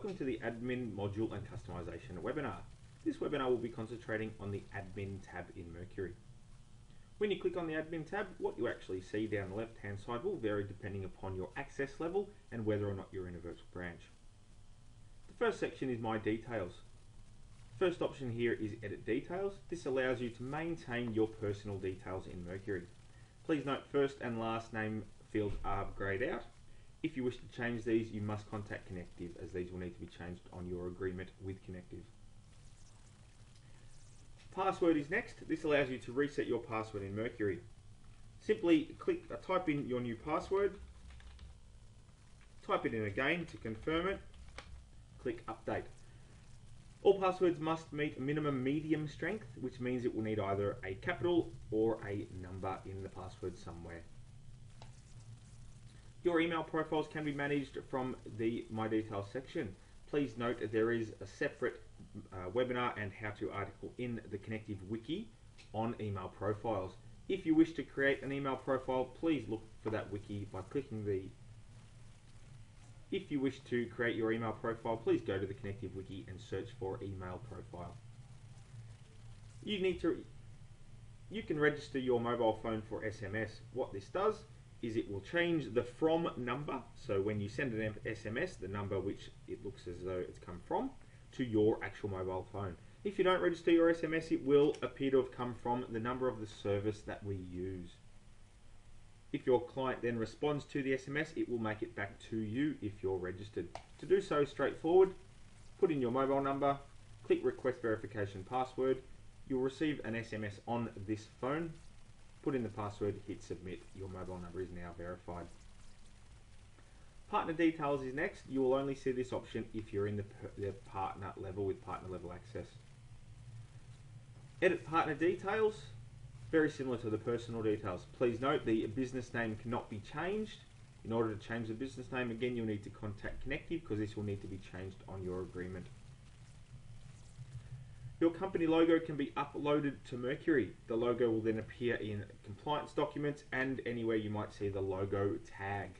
Welcome to the Admin Module and Customization webinar. This webinar will be concentrating on the Admin tab in Mercury. When you click on the Admin tab, what you actually see down the left hand side will vary depending upon your access level and whether or not you're in a virtual branch. The first section is My Details. First option here is Edit Details. This allows you to maintain your personal details in Mercury. Please note first and last name fields are greyed out. If you wish to change these, you must contact Connective, as these will need to be changed on your agreement with Connective. Password is next. This allows you to reset your password in Mercury. Simply type in your new password, type it in again to confirm it, click Update. All passwords must meet a minimum medium strength, which means it will need either a capital or a number in the password somewhere. Your email profiles can be managed from the My Details section. Please note there is a separate webinar and how-to article in the Connective Wiki on email profiles. If you wish to create an email profile, please look for that wiki by clicking the... If you wish to create your email profile, please go to the Connective Wiki and search for email profile. You can register your mobile phone for SMS. What this does is it will change the from number, so when you send an SMS, the number which it looks as though it's come from, to your actual mobile phone. If you don't register your SMS, it will appear to have come from the number of the service that we use. If your client then responds to the SMS, it will make it back to you if you're registered. To do so, straightforward, put in your mobile number, click Request Verification Password, you'll receive an SMS on this phone. Put in the password, hit submit. Your mobile number is now verified. Partner details is next. You will only see this option if you're in the partner level with partner level access. Edit partner details. Very similar to the personal details. Please note the business name cannot be changed. In order to change the business name, again, you'll need to contact Connective because this will need to be changed on your agreement. Your company logo can be uploaded to Mercury. The logo will then appear in compliance documents and anywhere you might see the logo tag.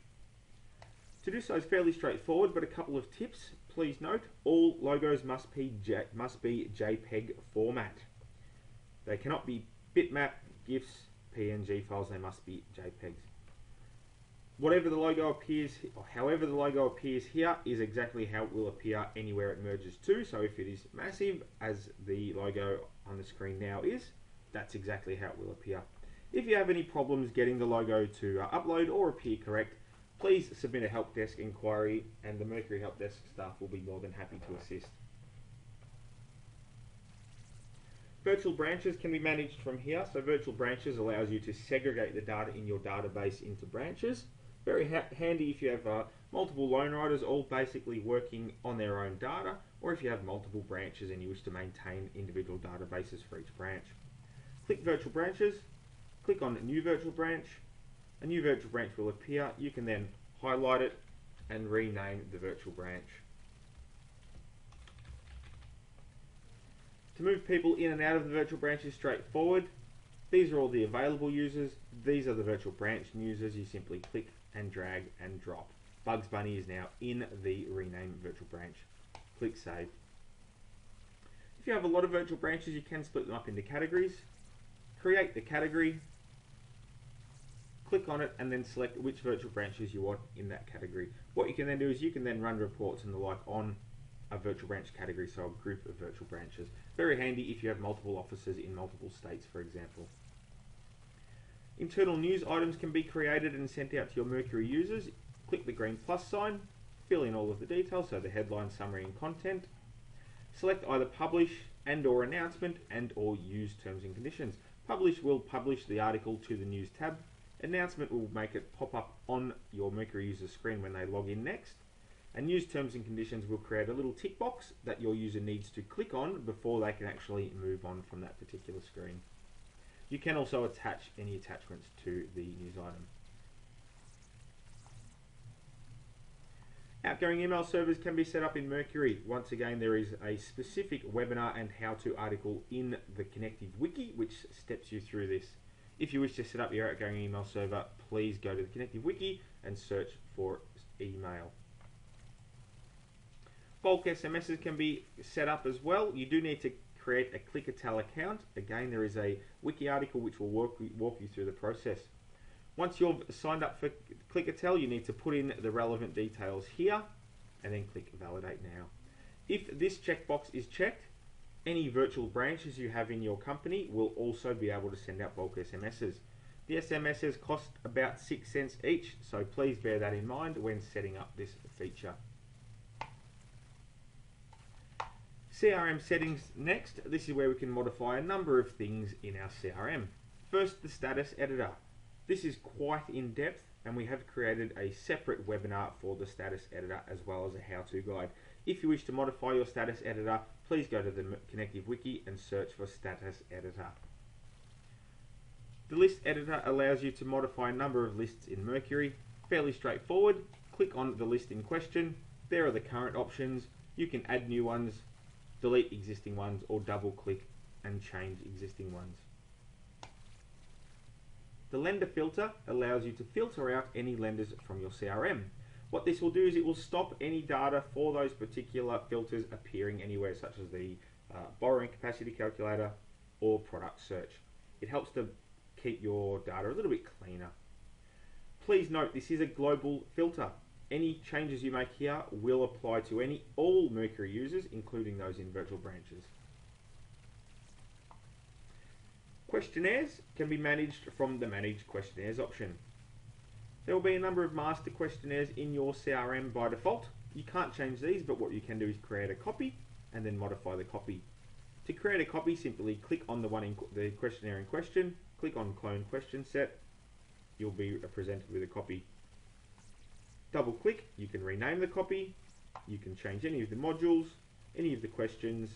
To do so is fairly straightforward, but a couple of tips. Please note, all logos must be JPEG format. They cannot be bitmap, GIFs, PNG files, they must be JPEGs. Whatever the logo appears, or however the logo appears here, is exactly how it will appear anywhere it merges to. So if it is massive, as the logo on the screen now is, that's exactly how it will appear. If you have any problems getting the logo to upload or appear correct, please submit a help desk inquiry and the Mercury help desk staff will be more than happy to assist. Virtual branches can be managed from here. So virtual branches allows you to segregate the data in your database into branches. Very handy if you have multiple loan writers all basically working on their own data, or if you have multiple branches and you wish to maintain individual databases for each branch. Click Virtual Branches, click on New Virtual Branch. A new virtual branch will appear. You can then highlight it and rename the virtual branch. To move people in and out of the virtual branch is straightforward. These are all the available users. These are the virtual branch users. You simply click and drag and drop. Bugs Bunny is now in the rename virtual branch. Click Save. If you have a lot of virtual branches, you can split them up into categories. Create the category, click on it, and then select which virtual branches you want in that category. What you can then do is you can then run reports and the like on a virtual branch category, so a group of virtual branches. Very handy if you have multiple offices in multiple states, for example. Internal news items can be created and sent out to your Mercury users. Click the green plus sign, fill in all of the details, so the headline, summary and content. Select either publish and or announcement and or use terms and conditions. Publish will publish the article to the news tab. Announcement will make it pop up on your Mercury user screen when they log in next. And use terms and conditions will create a little tick box that your user needs to click on before they can actually move on from that particular screen. You can also attach any attachments to the news item. Outgoing email servers can be set up in Mercury. Once again, there is a specific webinar and how-to article in the Connective Wiki which steps you through this. If you wish to set up your outgoing email server, please go to the Connective Wiki and search for email. Bulk SMSs can be set up as well. You do need to create a Clickatel account. Again, there is a wiki article which will walk you through the process. Once you've signed up for Clickatel, you need to put in the relevant details here and then click Validate Now. If this checkbox is checked, any virtual branches you have in your company will also be able to send out bulk SMSs. The SMSs cost about 6 cents each, so please bear that in mind when setting up this feature. CRM settings next. This is where we can modify a number of things in our CRM. First, the status editor. This is quite in depth, and we have created a separate webinar for the status editor as well as a how-to guide. If you wish to modify your status editor, please go to the Connective Wiki and search for status editor. The list editor allows you to modify a number of lists in Mercury. Fairly straightforward. Click on the list in question. There are the current options. You can add new ones, delete existing ones, or double click and change existing ones. The lender filter allows you to filter out any lenders from your CRM. What this will do is it will stop any data for those particular filters appearing anywhere, such as the borrowing capacity calculator or product search. It helps to keep your data a little bit cleaner. Please note this is a global filter. Any changes you make here will apply to all Mercury users, including those in virtual branches. Questionnaires can be managed from the Manage Questionnaires option. There will be a number of master questionnaires in your CRM by default. You can't change these, but what you can do is create a copy and then modify the copy. To create a copy, simply click on the questionnaire in question, click on Clone Question Set. You'll be presented with a copy. Double click, you can rename the copy, you can change any of the modules, any of the questions,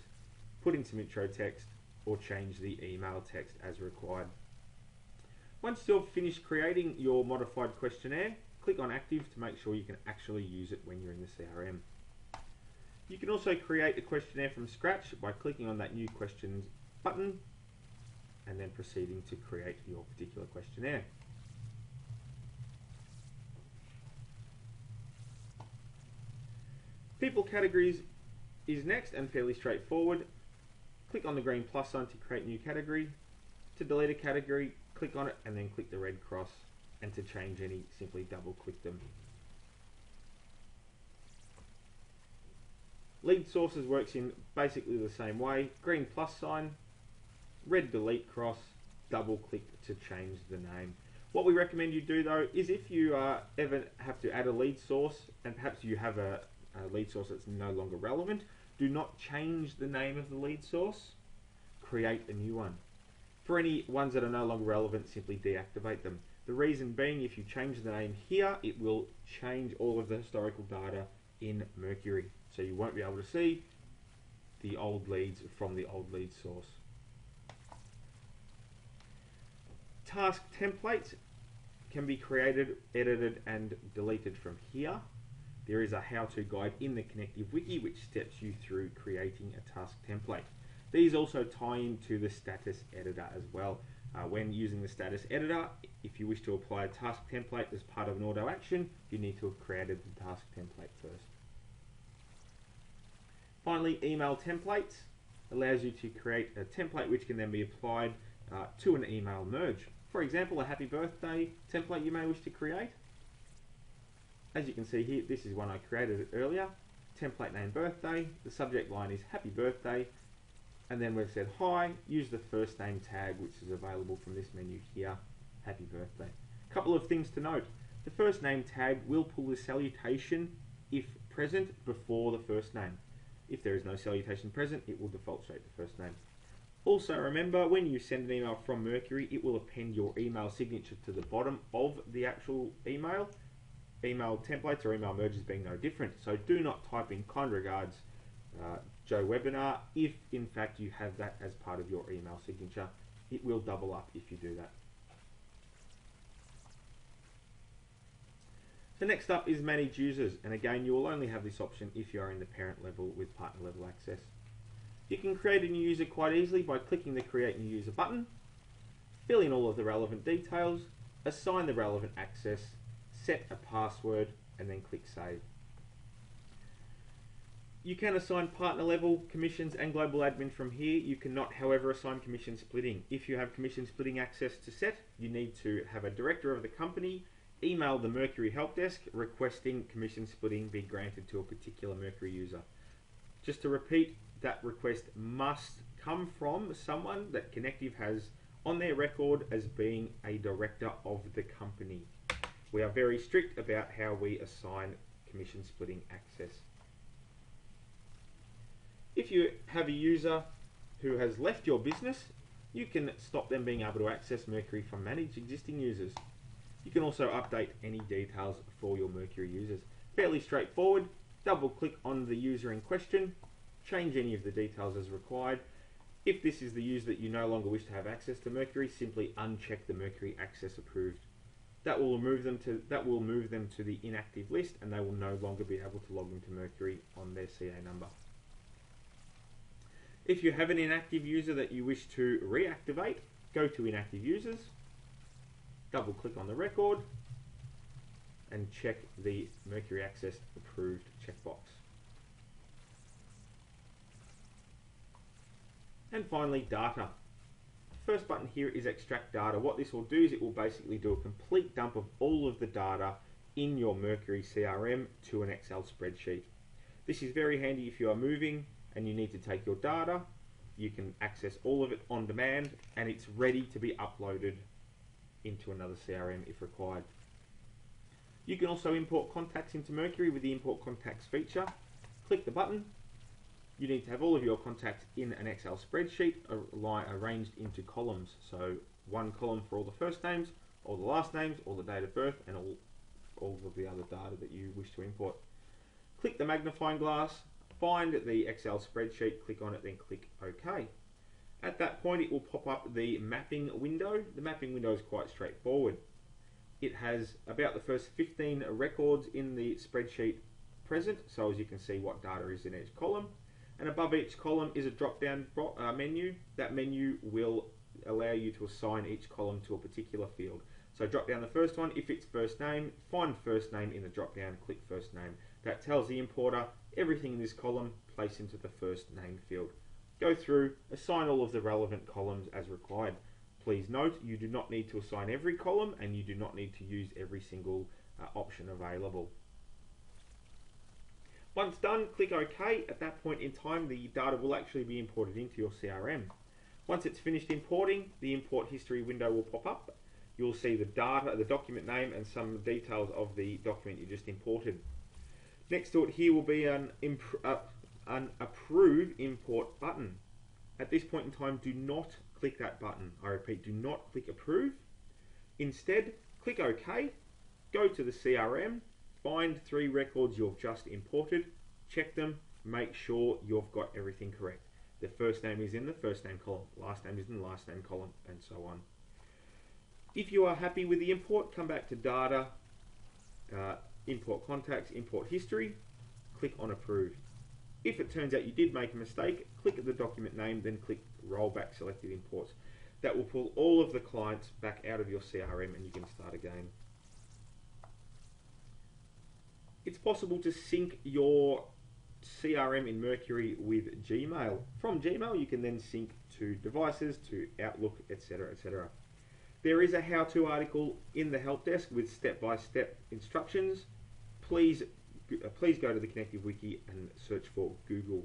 put in some intro text, or change the email text as required. Once you've finished creating your modified questionnaire, click on Active to make sure you can actually use it when you're in the CRM. You can also create a questionnaire from scratch by clicking on that New Questions button and then proceeding to create your particular questionnaire. People categories is next and fairly straightforward. Click on the green plus sign to create new category. To delete a category, click on it and then click the red cross, and to change any, simply double click them. Lead sources works in basically the same way. Green plus sign, red delete cross, double click to change the name. What we recommend you do though is if you ever have to add a lead source and perhaps you have a lead source that's no longer relevant, do not change the name of the lead source, create a new one. For any ones that are no longer relevant, simply deactivate them. The reason being, if you change the name here, it will change all of the historical data in Mercury. So you won't be able to see the old leads from the old lead source. Task templates can be created, edited, and deleted from here. There is a how-to guide in the Connective Wiki which steps you through creating a task template. These also tie into the status editor as well. When using the status editor, if you wish to apply a task template as part of an auto action, you need to have created the task template first. Finally, email templates allows you to create a template which can then be applied to an email merge. For example, a happy birthday template you may wish to create. As you can see here, this is one I created earlier. Template name birthday, the subject line is happy birthday, and then we've said hi, use the first name tag which is available from this menu here, happy birthday. A couple of things to note. The first name tag will pull the salutation if present before the first name. If there is no salutation present, it will default straight to first name. Also remember, when you send an email from Mercury, it will append your email signature to the bottom of the actual email. Email templates or email merges being no different. So do not type in kind regards Joe Webinar if in fact you have that as part of your email signature. It will double up if you do that. So next up is manage users, and again you will only have this option if you are in the parent level with partner level access. You can create a new user quite easily by clicking the create new user button, fill in all of the relevant details, assign the relevant access, set a password, and then click save. You can assign partner level commissions and global admin from here. You cannot, however, assign commission splitting. If you have commission splitting access to set, you need to have a director of the company email the Mercury help desk requesting commission splitting be granted to a particular Mercury user. Just to repeat, that request must come from someone that Connective has on their record as being a director of the company. We are very strict about how we assign commission splitting access. If you have a user who has left your business, you can stop them being able to access Mercury from managed existing users. You can also update any details for your Mercury users. Fairly straightforward. Double click on the user in question, change any of the details as required. If this is the user that you no longer wish to have access to Mercury, simply uncheck the Mercury access approved. That will move them to the inactive list, and they will no longer be able to log into Mercury on their CA number. If you have an inactive user that you wish to reactivate, go to inactive users, double click on the record, and check the Mercury access approved checkbox. And finally, data. The first button here is extract data. What this will do is it will basically do a complete dump of all of the data in your Mercury CRM to an Excel spreadsheet. This is very handy if you are moving and you need to take your data. You can access all of it on demand, and it's ready to be uploaded into another CRM if required. You can also import contacts into Mercury with the import contacts feature. Click the button. You need to have all of your contacts in an Excel spreadsheet arranged into columns. So one column for all the first names, all the last names, all the date of birth, and all of the other data that you wish to import. Click the magnifying glass, find the Excel spreadsheet, click on it, then click OK. At that point, it will pop up the mapping window. The mapping window is quite straightforward. It has about the first 15 records in the spreadsheet present, so as you can see what data is in each column. And above each column is a drop-down menu. That menu will allow you to assign each column to a particular field. So drop down the first one. If it's first name, find first name in the drop-down, click first name. That tells the importer everything in this column, place into the first name field. Go through, assign all of the relevant columns as required. Please note, you do not need to assign every column, and you do not need to use every single option available. Once done, click OK. At that point in time, the data will actually be imported into your CRM. Once it's finished importing, the import history window will pop up. You'll see the data, the document name, and some details of the document you just imported. Next to it here will be an Approve Import button. At this point in time, do not click that button. I repeat, do not click Approve. Instead, click OK, go to the CRM, find 3 records you've just imported, check them, make sure you've got everything correct. The first name is in the first name column, last name is in the last name column, and so on. If you are happy with the import, come back to Data, Import Contacts, Import History, click on Approve. If it turns out you did make a mistake, click at the document name, then click Rollback Selected Imports. That will pull all of the clients back out of your CRM and you can start again. It's possible to sync your CRM in Mercury with Gmail. From Gmail, you can then sync to devices, to Outlook, etc., etc. There is a how-to article in the help desk with step-by-step instructions. Please go to the Connective Wiki and search for Google.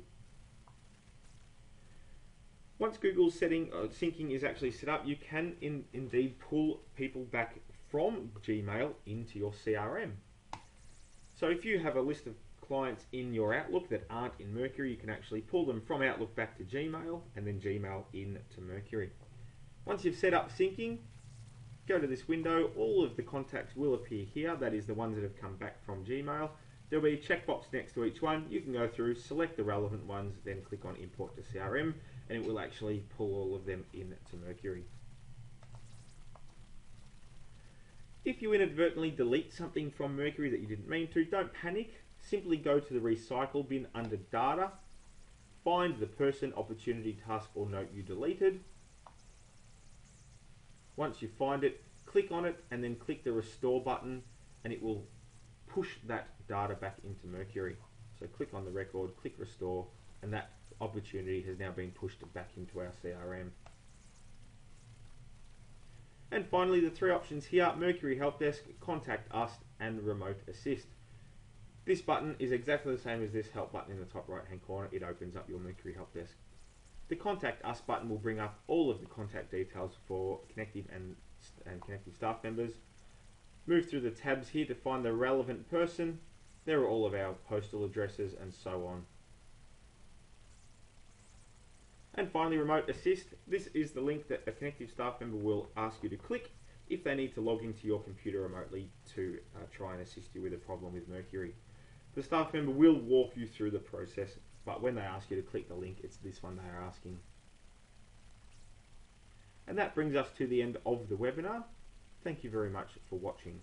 Once Google's syncing is actually set up, you can indeed pull people back from Gmail into your CRM. So if you have a list of clients in your Outlook that aren't in Mercury, you can actually pull them from Outlook back to Gmail and then Gmail into Mercury. Once you've set up syncing, go to this window. All of the contacts will appear here. That is the ones that have come back from Gmail. There'll be a checkbox next to each one. You can go through, select the relevant ones, then click on Import to CRM, and it will actually pull all of them into Mercury. If you inadvertently delete something from Mercury that you didn't mean to, don't panic. Simply go to the Recycle bin under Data, find the person, opportunity, task, or note you deleted. Once you find it, click on it and then click the Restore button, and it will push that data back into Mercury. So click on the record, click restore, and that opportunity has now been pushed back into our CRM. And finally, the three options here: Mercury Help Desk, Contact Us, and Remote Assist. This button is exactly the same as this help button in the top right hand corner. It opens up your Mercury Help Desk. The Contact Us button will bring up all of the contact details for Connective and Connective staff members. Move through the tabs here to find the relevant person. There are all of our postal addresses and so on. And finally, Remote Assist. This is the link that a Connective staff member will ask you to click if they need to log into your computer remotely to try and assist you with a problem with Mercury. The staff member will walk you through the process, but when they ask you to click the link, it's this one they are asking. And that brings us to the end of the webinar. Thank you very much for watching.